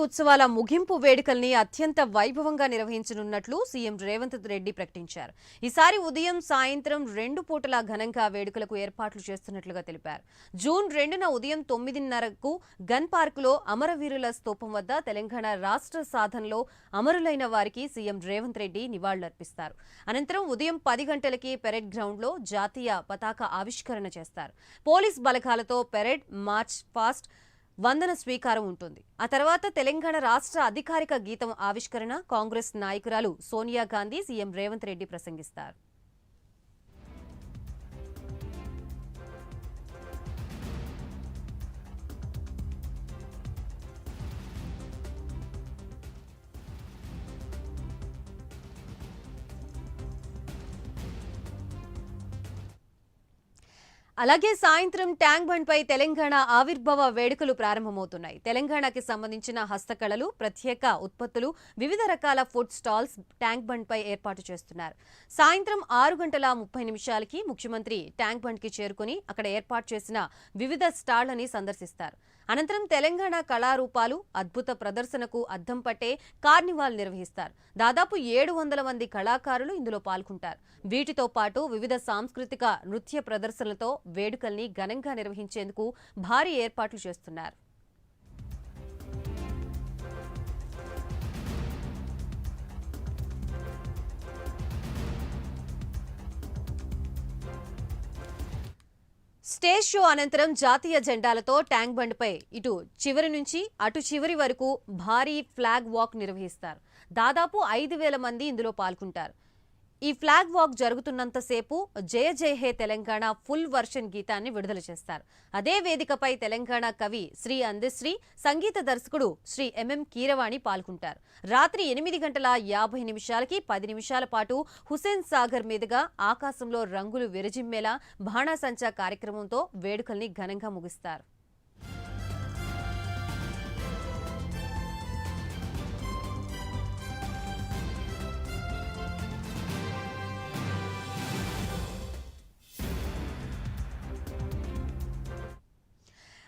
ఉత్సవాల ముగింపు వేడుకల్ని అత్యంత వైభవంగా నిర్వహించనున్నట్లు సీఎం రేవంత్ రెడ్డి ప్రకటించారు. ఈసారి ఉదయం సాయంత్రం 2 పూటల ఘనంగా వేడుకలకు ఏర్పాట్లు చేస్తున్నట్లుగా తెలిపారు. జూన్ 2న ఉదయం 9:30కు గన్ పార్కులో అమరవీరుల స్తూపం వద్ద తెలంగాణ రాష్ట్ర సాధనలో అమరులైన వారికి సీఎం రేవంత్ రెడ్డి నివాళులర్పిస్తారు. అనంతరం ఉదయం 10 గంటలకి పెరేడ్ గ్రౌండ్లో జాతీయ పతాక ఆవిష్కరణ చేస్తారు. పోలీస్ బలగాలతో పెరేడ్, మార్చ్ పాస్ట్, వందన స్వీకారం ఉంటుంది. ఆ తర్వాత తెలంగాణ రాష్ట్ర అధికారిక గీతం ఆవిష్కరణ, కాంగ్రెస్ నాయకురాలు సోనియా గాంధీ, సీఎం రేవంత్ రెడ్డి ప్రసంగిస్తారు. అలాగే సాయంత్రం ట్యాంక్ బండ్ పై తెలంగాణ ఆవిర్భావ వేడుకలు ప్రారంభమవుతున్నాయి. తెలంగాణకి సంబంధించిన హస్తకళలు, ప్రత్యేక ఉత్పత్తులు, వివిధ రకాల ఫుడ్ స్టాల్స్ ట్యాంక్ బండ్ పై ఏర్పాటు చేస్తున్నారు. సాయంత్రం 6:30 ముఖ్యమంత్రి ట్యాంక్ బండ్ కి చేరుకుని అక్కడ ఏర్పాటు చేసిన వివిధ స్టాళ్లని సందర్శిస్తారు. అనంతరం తెలంగాణ కళారూపాలు, అద్భుత ప్రదర్శనకు అద్దం పట్టే కార్నివాల్ నిర్వహిస్తారు. దాదాపు 700 మంది కళాకారులు ఇందులో పాల్గొంటారు. వీటితో పాటు వివిధ సాంస్కృతిక నృత్య ప్రదర్శనలతో వేడుకల్ని ఘనంగా నిర్వహించేందుకు భారీ ఏర్పాట్లు చేస్తున్నారు. స్టేజ్ షో అనంతరం జాతీయ జెండాలతో ట్యాంక్ బండ్ పై ఇటు చివరి నుంచి అటు చివరి వరకు భారీ ఫ్లాగ్ వాక్ నిర్వహిస్తారు. దాదాపు 5,000 మంది ఇందులో పాల్గొంటారు. ఈ ఫ్లాగ్ వాక్ జరుగుతున్నంతసేపు జయ జయ హే తెలంగాణ ఫుల్ వర్షన్ గీతాన్ని విడుదల చేస్తారు. అదే వేదికపై తెలంగాణ కవి శ్రీ అందశ్రీ, సంగీత దర్శకుడు శ్రీ ఎంఎం కీరవాణి పాల్గొంటారు. రాత్రి 8:50 10 నిమిషాల పాటు హుసేన్ సాగర్ మీదుగా ఆకాశంలో రంగులు విరజిమ్మేలా బాణాసంచా కార్యక్రమంతో వేడుకల్ని ఘనంగా ముగిస్తారు.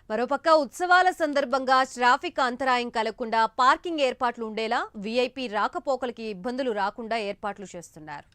మరోపక్క ఉత్సవాల సందర్భంగా ట్రాఫిక్ అంతరాయం కలగకుండా పార్కింగ్ ఏర్పాట్లు ఉండేలా వీఐపీ రాకపోకలకి ఇబ్బందులు రాకుండా ఏర్పాట్లు చేస్తున్నారు.